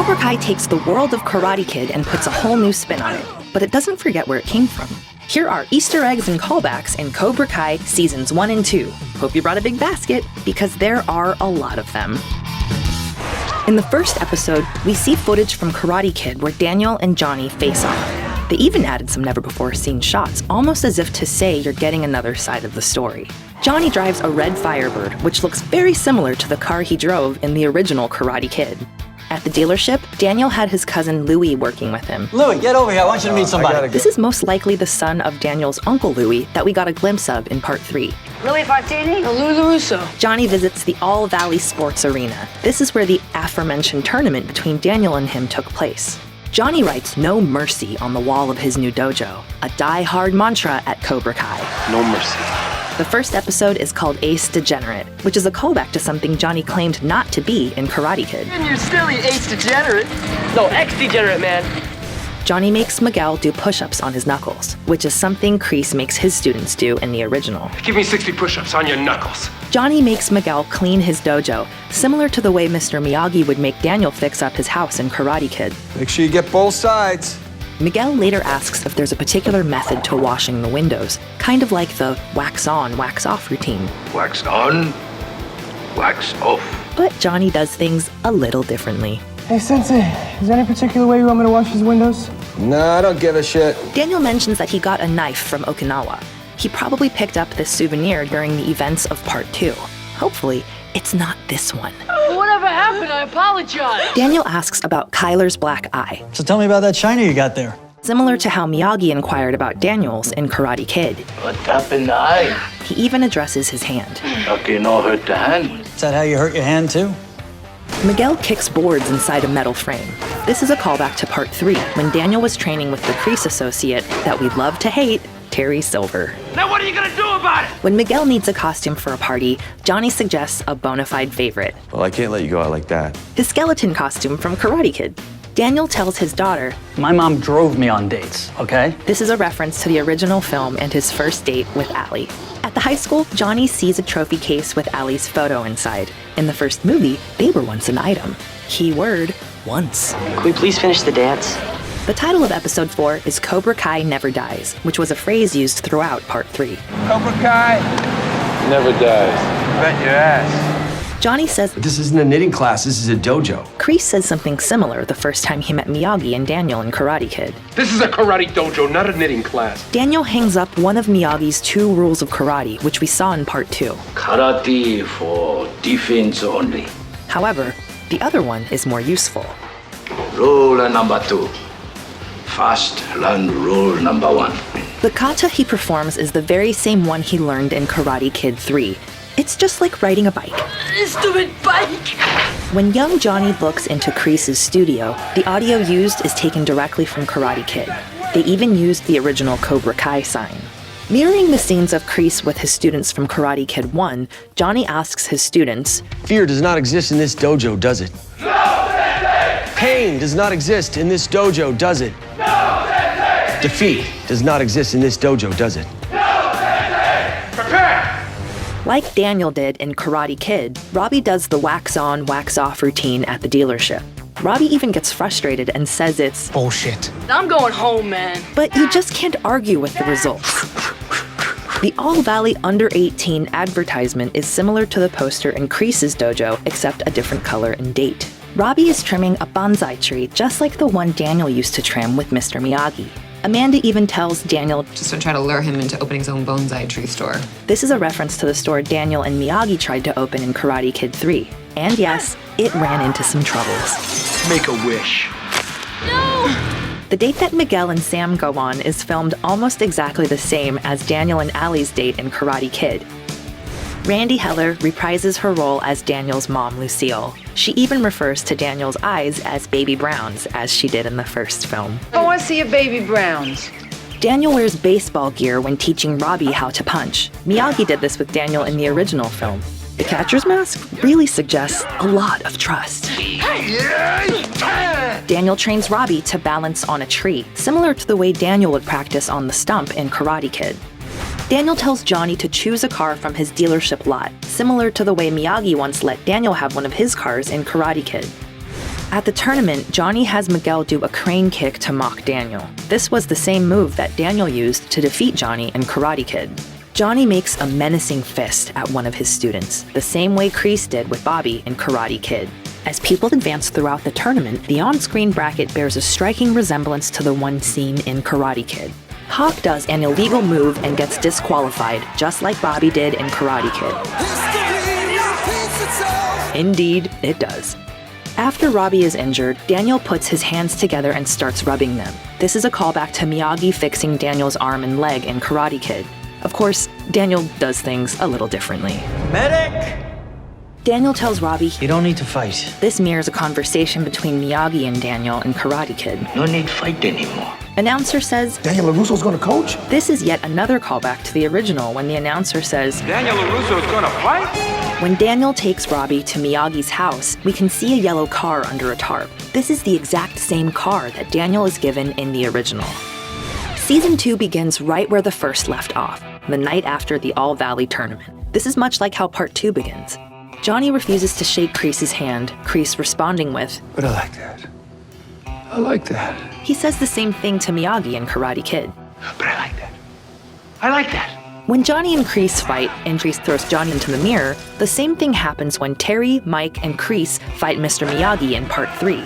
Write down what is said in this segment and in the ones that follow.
Cobra Kai takes the world of Karate Kid and puts a whole new spin on it, but it doesn't forget where it came from. Here are Easter eggs and callbacks in Cobra Kai Seasons 1 and 2. Hope you brought a big basket, because there are a lot of them. In the first episode, we see footage from Karate Kid where Daniel and Johnny face off. They even added some never-before-seen shots, almost as if to say you're getting another side of the story. Johnny drives a red Firebird, which looks very similar to the car he drove in the original Karate Kid. At the dealership, Daniel had his cousin Louie working with him. Louie, get over here. I want you to meet somebody. This is most likely the son of Daniel's uncle Louie that we got a glimpse of in part 3. Louie Fartini? Louie LaRusso. Johnny visits the All Valley Sports Arena. This is where the aforementioned tournament between Daniel and him took place. Johnny writes "No Mercy" on the wall of his new dojo, a die-hard mantra at Cobra Kai. No mercy. The first episode is called Ace Degenerate, which is a callback to something Johnny claimed not to be in Karate Kid. And you're still the Ace Degenerate. No, ex-degenerate, man. Johnny makes Miguel do push-ups on his knuckles, which is something Kreese makes his students do in the original. Give me 60 push-ups on your knuckles. Johnny makes Miguel clean his dojo, similar to the way Mr. Miyagi would make Daniel fix up his house in Karate Kid. Make sure you get both sides. Miguel later asks if there's a particular method to washing the windows, kind of like the wax on, wax off routine. Wax on, wax off. But Johnny does things a little differently. Hey, Sensei, is there any particular way you want me to wash these windows? Nah, I don't give a shit. Daniel mentions that he got a knife from Okinawa. He probably picked up this souvenir during the events of part 2. Hopefully, it's not this one. Whatever happened, I apologize. Daniel asks about Kyler's black eye, So tell me about that shiner you got there. similar to how Miyagi inquired about Daniel's in Karate Kid. What happened to the eye? He even addresses his hand. Lucky no hurt the hand. Is that how you hurt your hand too? Miguel kicks boards inside a metal frame. This is a callback to part 3, when Daniel was training with the Kreese associate that we love to hate, Terry Silver. Now what are you gonna do about it? When Miguel needs a costume for a party, Johnny suggests a bona fide favorite, Well, I can't let you go out like that. his skeleton costume from Karate Kid. Daniel tells his daughter My mom drove me on dates, okay? this is a reference to the original film and his first date with Allie. At the high school, Johnny sees a trophy case with Allie's photo inside. In the first movie, they were once an item. Keyword, once. Can we please finish the dance? The title of episode 4 is Cobra Kai Never Dies, which was a phrase used throughout part 3. Cobra Kai Never dies. bet your ass. Johnny says This isn't a knitting class, this is a dojo. Kreese says something similar the first time he met Miyagi and Daniel in Karate Kid. This is a karate dojo, not a knitting class. Daniel hangs up one of Miyagi's 2 rules of karate, which we saw in part 2. Karate for defense only. However, the other one is more useful. Rule number 2. First learn rule number 1. The kata he performs is the very same one he learned in Karate Kid 3. It's just like riding a bike. Stupid bike. When young Johnny looks into Kreese's studio, the audio used is taken directly from Karate Kid. They even used the original Cobra Kai sign. Mirroring the scenes of Kreese with his students from Karate Kid 1, Johnny asks his students, Fear does not exist in this dojo, does it? No, Sensei! Pain does not exist in this dojo, does it? No, Sensei! Defeat does not exist in this dojo, does it? like Daniel did in Karate Kid, Robbie does the wax on, wax off routine at the dealership. Robbie even gets frustrated and says it's bullshit. I'm going home, man. But you just can't argue with the results. The All Valley Under 18 advertisement is similar to the poster in Kreese's dojo, except a different color and date. Robbie is trimming a bonsai tree just like the one Daniel used to trim with Mr. Miyagi. Amanda even tells Daniel just to try to lure him into opening his own bonsai tree store. This is a reference to the store Daniel and Miyagi tried to open in Karate Kid 3. And yes, it ran into some troubles. Make a wish. The date that Miguel and Sam go on is filmed almost exactly the same as Daniel and Allie's date in Karate Kid. Randy Heller reprises her role as Daniel's mom, Lucille. She even refers to Daniel's eyes as baby browns, as she did in the first film. I want to see your baby browns. Daniel wears baseball gear when teaching Robbie how to punch. Miyagi did this with Daniel in the original film. The catcher's mask really suggests a lot of trust. Daniel trains Robbie to balance on a tree, similar to the way Daniel would practice on the stump in Karate Kid. Daniel tells Johnny to choose a car from his dealership lot, similar to the way Miyagi once let Daniel have one of his cars in Karate Kid. At the tournament, Johnny has Miguel do a crane kick to mock Daniel. This was the same move that Daniel used to defeat Johnny in Karate Kid. Johnny makes a menacing fist at one of his students, the same way Kreese did with Bobby in Karate Kid. As people advance throughout the tournament, the on-screen bracket bears a striking resemblance to the one seen in Karate Kid. Hawk does an illegal move and gets disqualified, just like Bobby did in Karate Kid. Indeed, it does. After Robbie is injured, Daniel puts his hands together and starts rubbing them. This is a callback to Miyagi fixing Daniel's arm and leg in Karate Kid. Of course, Daniel does things a little differently. Medic! Daniel tells Robbie You don't need to fight. this mirrors a conversation between Miyagi and Daniel in Karate Kid. No need fight anymore. Announcer says Daniel LaRusso's gonna coach? this is yet another callback to the original when the announcer says Daniel LaRusso's gonna fight? when Daniel takes Robbie to Miyagi's house, we can see a yellow car under a tarp. This is the exact same car that Daniel is given in the original. Season 2 begins right where the first left off, the night after the All Valley tournament. This is much like how Part 2 begins. Johnny refuses to shake Kreese's hand, Kreese responding with, But I like that. I like that. he says the same thing to Miyagi in Karate Kid. But I like that. I like that. When Johnny and Kreese fight and Kreese throws Johnny into the mirror, the same thing happens when Terry, Mike, and Kreese fight Mr. Miyagi in Part 3.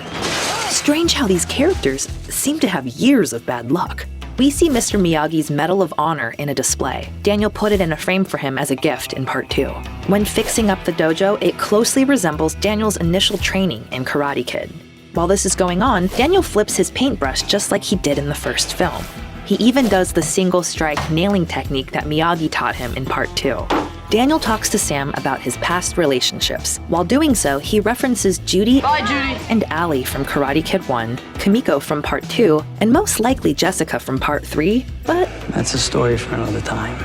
Strange how these characters seem to have years of bad luck. We see Mr. Miyagi's Medal of Honor in a display. Daniel put it in a frame for him as a gift in Part 2. When fixing up the dojo, it closely resembles Daniel's initial training in Karate Kid. While this is going on, Daniel flips his paintbrush just like he did in the first film. He even does the single strike nailing technique that Miyagi taught him in Part 2. Daniel talks to Sam about his past relationships. While doing so, he references Judy Bye, Judy. and Ali from Karate Kid 1, Kamiko from Part 2, and most likely Jessica from Part 3, but That's a story for another time.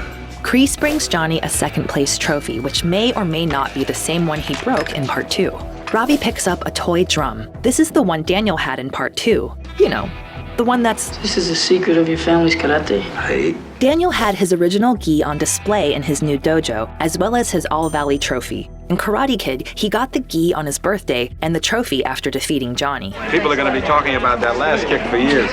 Kreese brings Johnny a second-place trophy, which may or may not be the same one he broke in Part 2. Robbie picks up a toy drum. This is the one Daniel had in Part 2. You know, the one that's... This is a secret of your family's karate. Hey, Daniel had his original gi on display in his new dojo, as well as his All Valley trophy. In Karate Kid, he got the gi on his birthday and the trophy after defeating Johnny. People are gonna be talking about that last kick for years.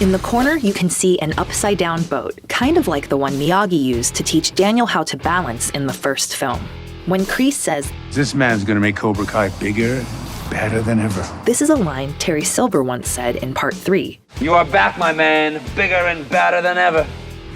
In the corner, you can see an upside-down boat, kind of like the one Miyagi used to teach Daniel how to balance in the first film. When Kreese says, This man's gonna make Cobra Kai bigger, better than ever. this is a line Terry Silver once said in Part 3. You are back, my man. Bigger and badder than ever.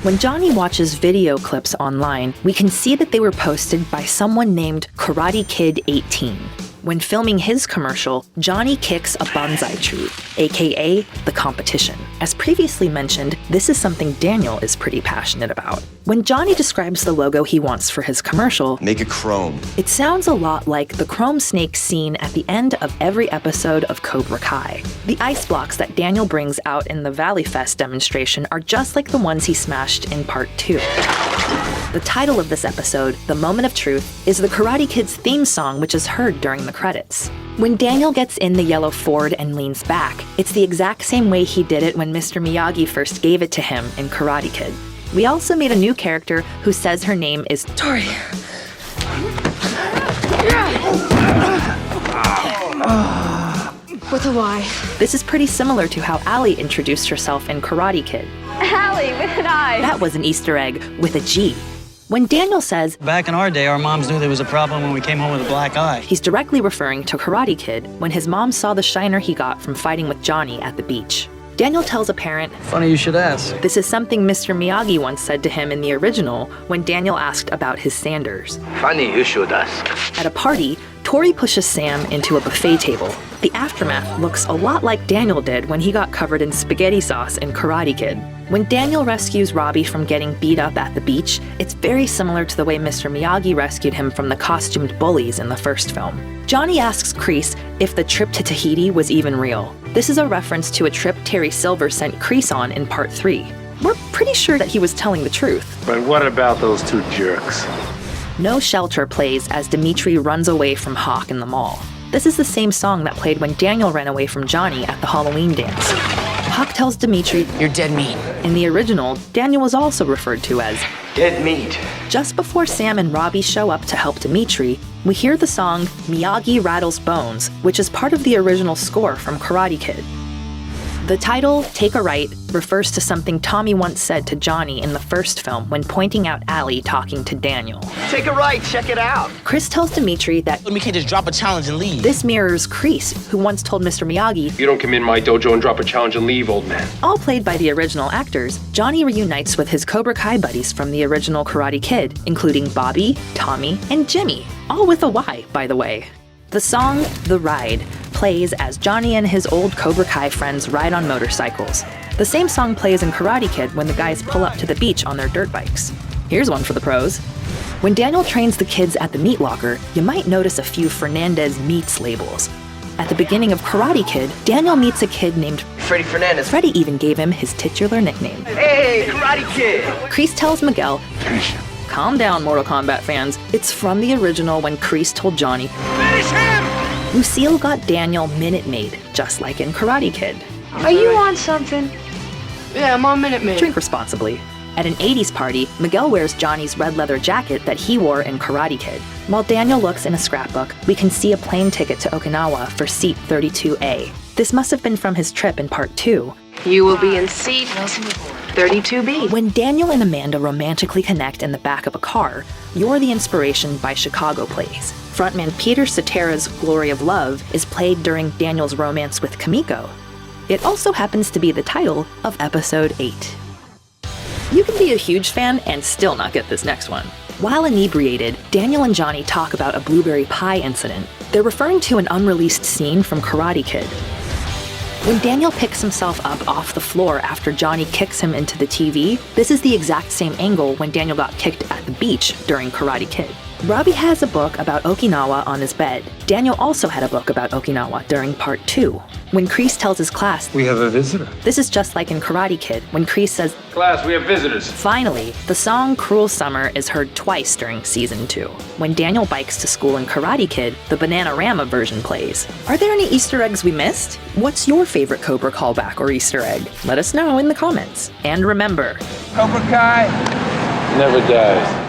When Johnny watches video clips online, we can see that they were posted by someone named Karate Kid 18. When filming his commercial, Johnny kicks a bonsai tree, aka the competition. As previously mentioned, this is something Daniel is pretty passionate about. When Johnny describes the logo he wants for his commercial, Make it chrome. it sounds a lot like the chrome snake seen at the end of every episode of Cobra Kai. The ice blocks that Daniel brings out in the Valley Fest demonstration are just like the ones he smashed in Part 2. The title of this episode, The Moment of Truth, is the Karate Kid's theme song, which is heard during the credits. When Daniel gets in the yellow Ford and leans back, it's the exact same way he did it when Mr. Miyagi first gave it to him in Karate Kid. We also made a new character who says her name is Tori. With a Y. This is pretty similar to how Ali introduced herself in Karate Kid. Allie with an I. That was an Easter egg with a G. When Daniel says Back in our day, our moms knew there was a problem when we came home with a black eye. he's directly referring to Karate Kid when his mom saw the shiner he got from fighting with Johnny at the beach. Daniel tells a parent, Funny you should ask. this is something Mr. Miyagi once said to him in the original when Daniel asked about his Sanders. funny you should ask. At a party, Tori pushes Sam into a buffet table. The aftermath looks a lot like Daniel did when he got covered in spaghetti sauce in Karate Kid. When Daniel rescues Robbie from getting beat up at the beach, it's very similar to the way Mr. Miyagi rescued him from the costumed bullies in the first film. Johnny asks Kreese if the trip to Tahiti was even real. This is a reference to a trip Terry Silver sent Kreese on in Part 3. We're pretty sure that he was telling the truth. But what about those two jerks? No Shelter plays as Dimitri runs away from Hawk in the mall. This is the same song that played when Daniel ran away from Johnny at the Halloween dance. Huck tells Dimitri, You're dead meat. in the original, Daniel was also referred to as Dead meat. Just before Sam and Robbie show up to help Dimitri, we hear the song Miyagi Rattles Bones, which is part of the original score from Karate Kid. The title, Take a Right, refers to something Tommy once said to Johnny in the first film when pointing out Allie talking to Daniel. Take a right, check it out. Chris tells Dimitri that We can't just drop a challenge and leave. this mirrors Kreese, who once told Mr. Miyagi, You don't come in my dojo and drop a challenge and leave, old man. all played by the original actors. Johnny reunites with his Cobra Kai buddies from the original Karate Kid, including Bobby, Tommy, and Jimmy, all with a Y, by the way. The song, The Ride, plays as Johnny and his old Cobra Kai friends ride on motorcycles. The same song plays in Karate Kid when the guys pull up to the beach on their dirt bikes. Here's one for the pros. When Daniel trains the kids at the meat locker, you might notice a few Fernandez Meats labels. At the beginning of Karate Kid, Daniel meets a kid named Freddy Fernandez. Freddy even gave him his titular nickname. Hey, Karate Kid. Kreese tells Miguel, calm down, Mortal Kombat fans. It's from the original when Kreese told Johnny, Finish him! Lucille got Daniel Minute Maid, just like in Karate Kid. Are you on something? Yeah, I'm on Minute Maid. Drink responsibly. At an 80s party, Miguel wears Johnny's red leather jacket that he wore in Karate Kid. While Daniel looks in a scrapbook, we can see a plane ticket to Okinawa for seat 32A. This must have been from his trip in part 2. You will be in seat 32B. When Daniel and Amanda romantically connect in the back of a car, You're the Inspiration by Chicago plays. Frontman Peter Cetera's Glory of Love is played during Daniel's romance with Kamiko. It also happens to be the title of episode 8. You can be a huge fan and still not get this next one. While inebriated, Daniel and Johnny talk about a blueberry pie incident. They're referring to an unreleased scene from Karate Kid. When Daniel picks himself up off the floor after Johnny kicks him into the TV, this is the exact same angle when Daniel got kicked at the beach during Karate Kid. Robbie has a book about Okinawa on his bed. Daniel also had a book about Okinawa during part 2. When Kreese tells his class, We have a visitor. this is just like in Karate Kid, when Kreese says, Class, we have visitors. finally, the song Cruel Summer is heard twice during season 2. When Daniel bikes to school in Karate Kid, the Bananarama version plays. Are there any Easter eggs we missed? What's your favorite Cobra callback or Easter egg? Let us know in the comments. And remember, Cobra Kai Never dies.